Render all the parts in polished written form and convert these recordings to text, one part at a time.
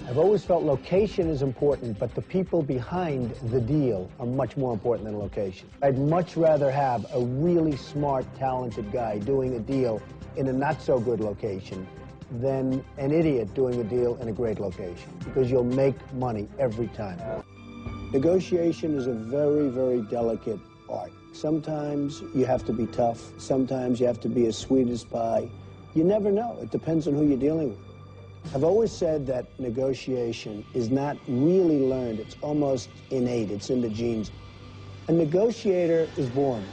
I've always felt location is important, but the people behind the deal are much more important than location. I'd much rather have a really smart, talented guy doing a deal in a not-so-good location than an idiot doing a deal in a great location, because you'll make money every time. Negotiation is a very, very delicate art. Sometimes you have to be tough. Sometimes you have to be as sweet as pie. You never know. It depends on who you're dealing with. I've always said that negotiation is not really learned. It's almost innate. It's in the genes. A negotiator is born.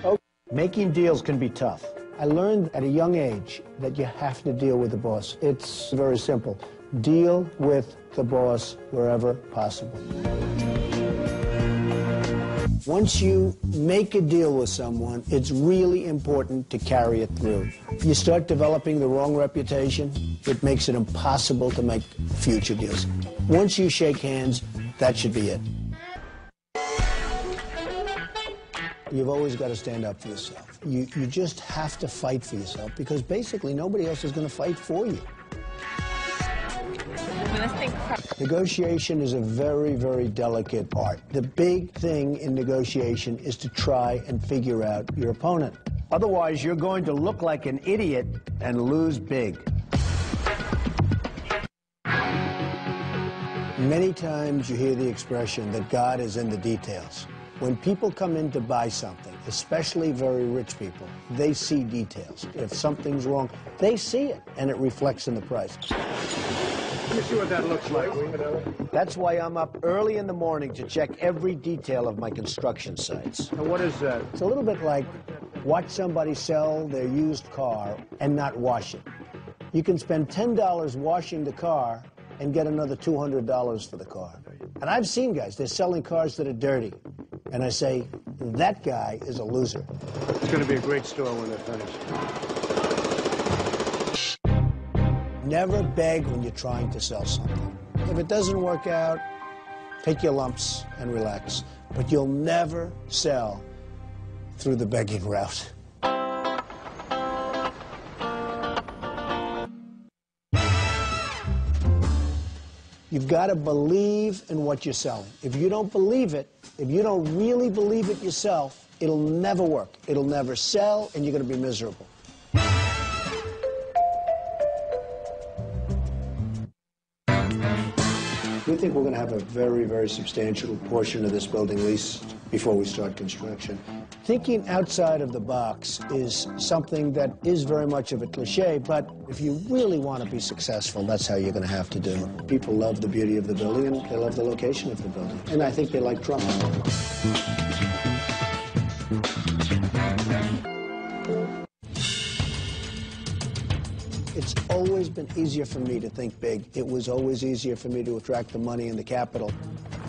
Okay. Making deals can be tough. I learned at a young age that you have to deal with the boss. It's very simple. Deal with the boss wherever possible. Once you make a deal with someone, it's really important to carry it through. You start developing the wrong reputation, it makes it impossible to make future deals. Once you shake hands, that should be it. You've always got to stand up for yourself. You just have to fight for yourself, because basically nobody else is going to fight for you. Negotiation is a very, very delicate art. The big thing in negotiation is to try and figure out your opponent. Otherwise, you're going to look like an idiot and lose big. Many times you hear the expression that God is in the details. When people come in to buy something, especially very rich people, they see details. If something's wrong, they see it, and it reflects in the price. Let me see what that looks like. That's why I'm up early in the morning to check every detail of my construction sites. And what is that? It's a little bit like watch somebody sell their used car and not wash it. You can spend $10 washing the car and get another $200 for the car. And I've seen guys, they're selling cars that are dirty. And I say, that guy is a loser. It's going to be a great store when they're finished. Never beg when you're trying to sell something. If it doesn't work out, take your lumps and relax. But you'll never sell through the begging route. You've got to believe in what you're selling. If you don't believe it, if you don't really believe it yourself, it'll never work. It'll never sell, and you're going to be miserable. We think we're going to have a very, very substantial portion of this building leased before we start construction. Thinking outside of the box is something that is very much of a cliche, but if you really want to be successful, that's how you're going to have to do it. People love the beauty of the building, and they love the location of the building. And I think they like Trump. It's always been easier for me to think big. It was always easier for me to attract the money and the capital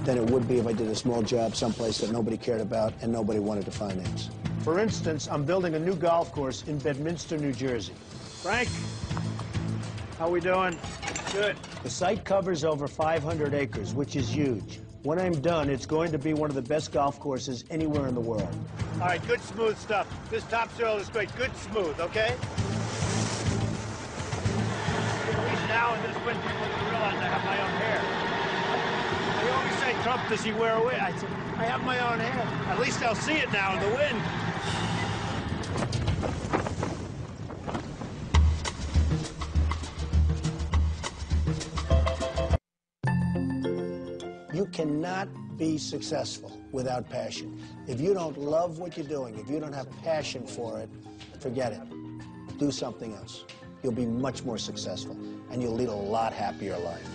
than it would be if I did a small job someplace that nobody cared about and nobody wanted to finance. For instance, I'm building a new golf course in Bedminster, New Jersey. Frank, how we doing? Good. The site covers over 500 acres, which is huge. When I'm done, it's going to be one of the best golf courses anywhere in the world. All right, good smooth stuff. This topsoil is great. Good smooth, okay? At least now in this winter, people realize I have my own hair. They always say, Trump, does he wear a wig? I said, I have my own hair. At least they'll see it now in the wind. You cannot be successful without passion. If you don't love what you're doing, if you don't have passion for it, forget it. Do something else. You'll be much more successful, and you'll lead a lot happier life.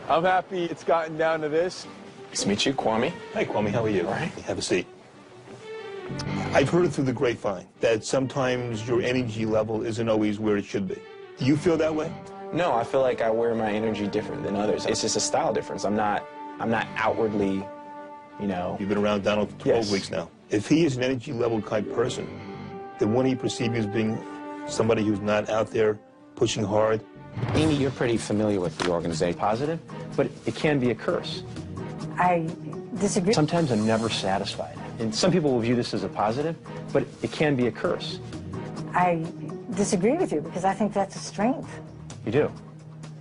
I'm happy it's gotten down to this. Nice to meet you, Kwame. Hi, Kwame. How are you? All right. Have a seat. I've heard it through the grapevine that sometimes your energy level isn't always where it should be. Do you feel that way? No, I feel like I wear my energy different than others. It's just a style difference. I'm not outwardly, you know. You've been around Donald for 12 weeks now. If he is an energy level type person, then wouldn't he perceive you as being somebody who's not out there pushing hard? Amy, you're pretty familiar with the organization. Positive, but it can be a curse. I disagree. Sometimes I'm never satisfied. And some people will view this as a positive, but it can be a curse. I disagree with you because I think that's a strength. You do?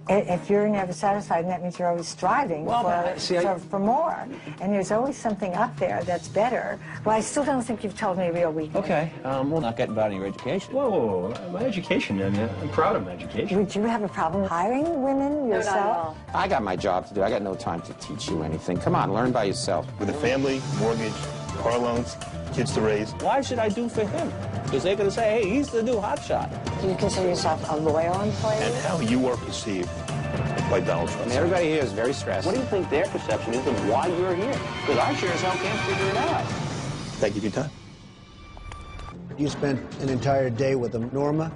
If you're never satisfied, that means you're always striving for more. And there's always something up there that's better. Well, I still don't think you've told me a real weakness. Okay, well, not getting about your education. Whoa, my education, I mean, I'm proud of my education. Would you have a problem hiring women yourself? No, not at all. I got my job to do. I got no time to teach you anything. Come on, learn by yourself. With a family, mortgage, car loans, kids to raise. Why should I do for him? Because they're going to say, hey, he's the new hotshot. Do you consider yourself a loyal employee? And how you are perceived by Donald Trump. And everybody here is very stressed. What do you think their perception is of why you're here? Because I sure as hell can't figure it out. Thank you for your time. You spent an entire day with him. Norma,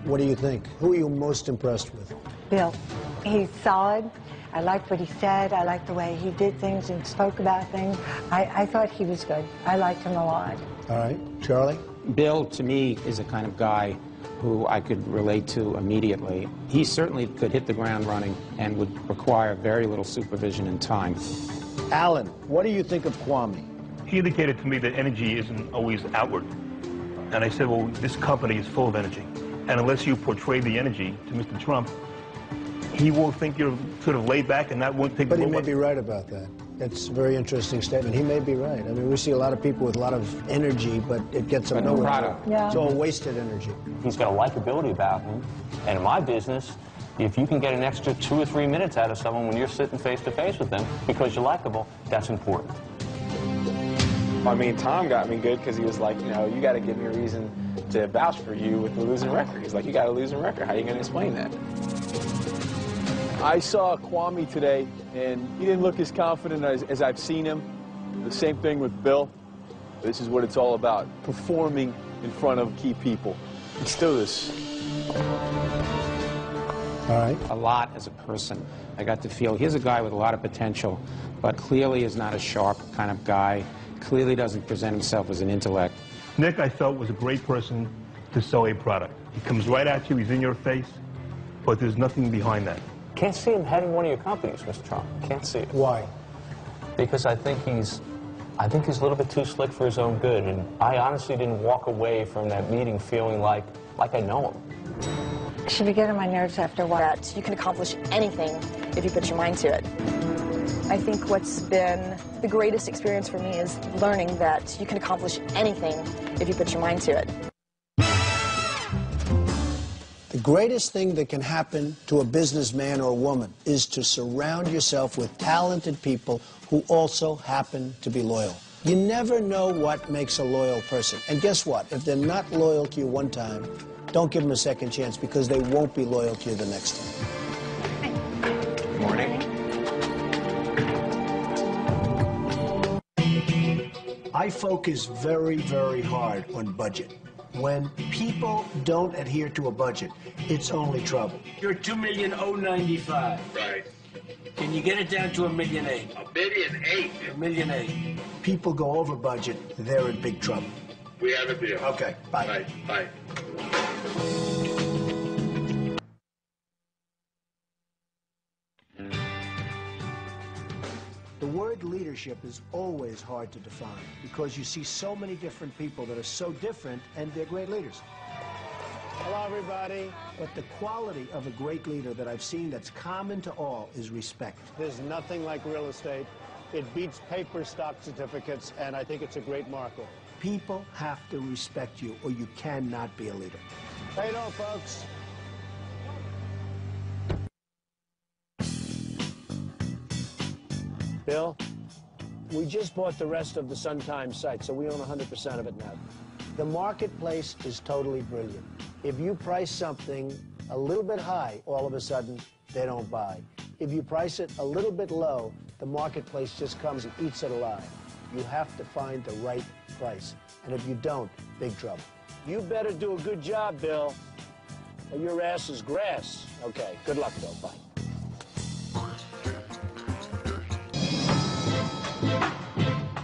what do you think? Who are you most impressed with? Bill, he's solid. I liked what he said. I liked the way he did things and spoke about things. I thought he was good. I liked him a lot. All right. Charlie? Bill, to me, is the kind of guy who I could relate to immediately. He certainly could hit the ground running and would require very little supervision and time. Alan, what do you think of Kwame? He indicated to me that energy isn't always outward. And I said, well, this company is full of energy. And unless you portray the energy to Mr. Trump, he will think you're sort of laid back and that won't take. But he may be right about that. That's a very interesting statement. He may be right. I mean, we see a lot of people with a lot of energy, but it gets them nowhere. Yeah. It's all wasted energy. He's got a likability about him. And in my business, if you can get an extra 2 or 3 minutes out of someone when you're sitting face to face with them because you're likable, that's important. I mean, Tom got me good because he was like, you know, you got to give me a reason to vouch for you with the losing record. He's like, you got a losing record. How are you going to explain that? I saw Kwame today, and he didn't look as confident as I've seen him. The same thing with Bill. This is what it's all about, performing in front of key people. Let's do this. All right. A lot as a person. I got to feel here's a guy with a lot of potential, but clearly is not a sharp kind of guy. Clearly doesn't present himself as an intellect. Nick, I felt, was a great person to sell a product. He comes right at you, he's in your face, but there's nothing behind that. Can't see him heading one of your companies, Mr. Trump. Can't see it. Why? Because I think he's a little bit too slick for his own good, and I honestly didn't walk away from that meeting feeling like I know him. Should we get on my nerves after a while? That you can accomplish anything if you put your mind to it. I think what's been the greatest experience for me is learning that you can accomplish anything if you put your mind to it. The greatest thing that can happen to a businessman or woman is to surround yourself with talented people who also happen to be loyal. You never know what makes a loyal person. And guess what? If they're not loyal to you one time, don't give them a second chance because they won't be loyal to you the next time. Good morning. I focus very, very hard on budget. When people don't adhere to a budget, it's only trouble. You're 2,095,000. Right. Can you get it down to 1,800,000? $1,000,008. 1,800,000. People go over budget, they're in big trouble. We have a deal. Okay, bye. Bye. The word leadership is always hard to define because you see so many different people that are so different and they're great leaders. Hello, everybody. But the quality of a great leader that I've seen that's common to all is respect. There's nothing like real estate. It beats paper stock certificates, and I think it's a great market. People have to respect you, or you cannot be a leader. How you doing, folks? Bill, we just bought the rest of the Sun-Times site, so we own 100% of it now. The marketplace is totally brilliant. If you price something a little bit high, all of a sudden, they don't buy. If you price it a little bit low, the marketplace just comes and eats it alive. You have to find the right price. And if you don't, big trouble. You better do a good job, Bill, or your ass is grass. Okay, good luck, Bill. Bye.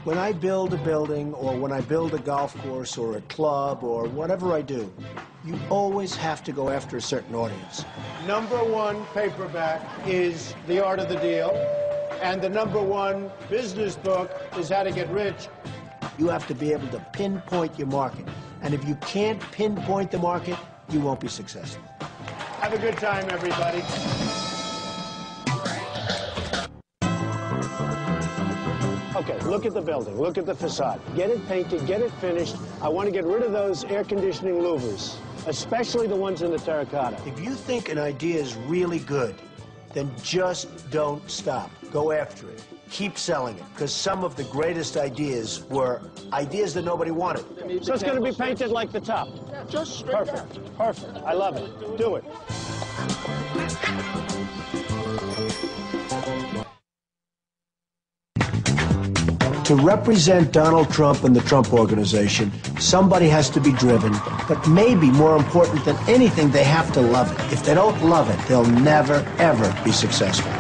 When I build a building, or when I build a golf course, or a club, or whatever I do, you always have to go after a certain audience. #1 paperback is The Art of the Deal, and the #1 business book is How to Get Rich. You have to be able to pinpoint your market, and if you can't pinpoint the market, you won't be successful. Have a good time, everybody. Okay, look at the building, look at the facade. Get it painted, get it finished. I want to get rid of those air conditioning louvers, especially the ones in the terracotta. If you think an idea is really good, then just don't stop. Go after it. Keep selling it, because some of the greatest ideas were ideas that nobody wanted. So it's going to be painted like the top? Yeah, just straight down. Perfect. I love it. Do it. To represent Donald Trump and the Trump Organization, somebody has to be driven, but maybe more important than anything, they have to love it. If they don't love it, they'll never, ever be successful.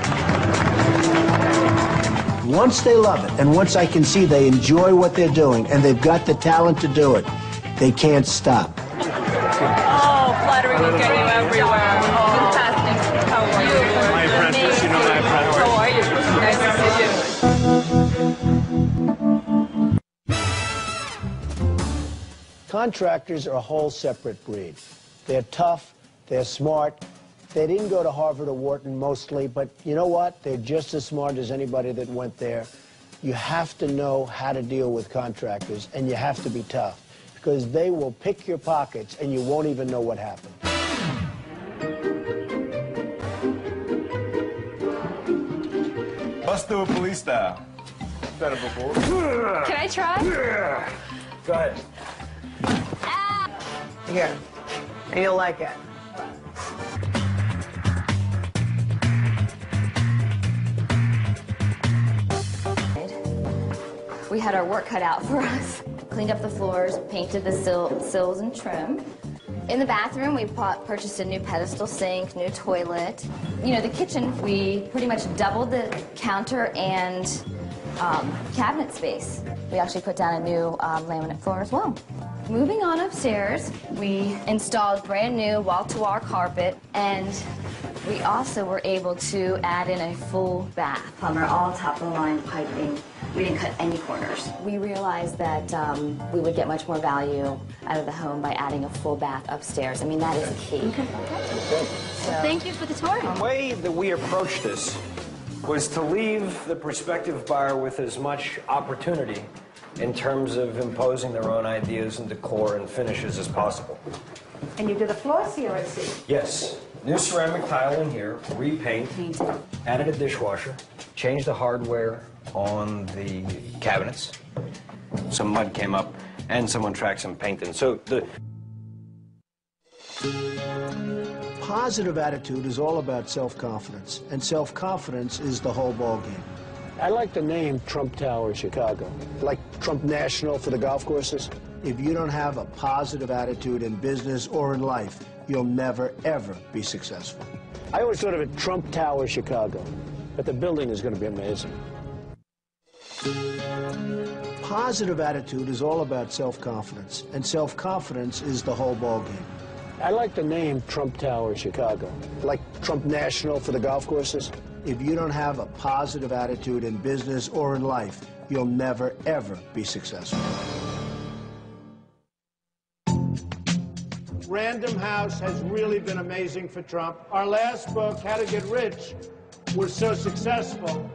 Once they love it, and once I can see they enjoy what they're doing, and they've got the talent to do it, they can't stop. Oh, flattery will get you everywhere. Oh, fantastic. How are you? My apprentice, you know my apprentice. How are you? Nice to see you. Contractors are a whole separate breed. They're tough, they're smart. They didn't go to Harvard or Wharton mostly, but you know what? They're just as smart as anybody that went there. You have to know how to deal with contractors, and you have to be tough, because they will pick your pockets and you won't even know what happened. Let's do a police style. Done it before. Can I try? Go ahead. Here, and you'll like it. We had our work cut out for us. Cleaned up the floors, painted the sills and trim. In the bathroom, we purchased a new pedestal sink, new toilet. You know, the kitchen, we pretty much doubled the counter and cabinet space. We actually put down a new laminate floor as well. Moving on upstairs, we installed brand new wall-to-wall carpet, and we also were able to add in a full bath. Plumber, all top-of-the-line piping. We didn't cut any corners. We realized that we would get much more value out of the home by adding a full bath upstairs. I mean, that is key. Okay. So, thank you for the tour. The way that we approached this was to leave the prospective buyer with as much opportunity in terms of imposing their own ideas and decor and finishes as possible. And you did the floors here, I see. Yes. New ceramic tile in here, repaint, added a dishwasher, changed the hardware on the cabinets. Some mud came up, and someone tracked some paint in. So the positive attitude is all about self-confidence, and self-confidence is the whole ballgame. I like the name Trump Tower Chicago, like Trump National for the golf courses. If you don't have a positive attitude in business or in life, you'll never, ever be successful. I always thought of it Trump Tower Chicago, but the building is going to be amazing. Positive attitude is all about self-confidence, and self-confidence is the whole ballgame. I like the name Trump Tower Chicago, like Trump National for the golf courses. If you don't have a positive attitude in business or in life, you'll never, ever be successful. Random House has really been amazing for Trump. Our last book, How to Get Rich, was so successful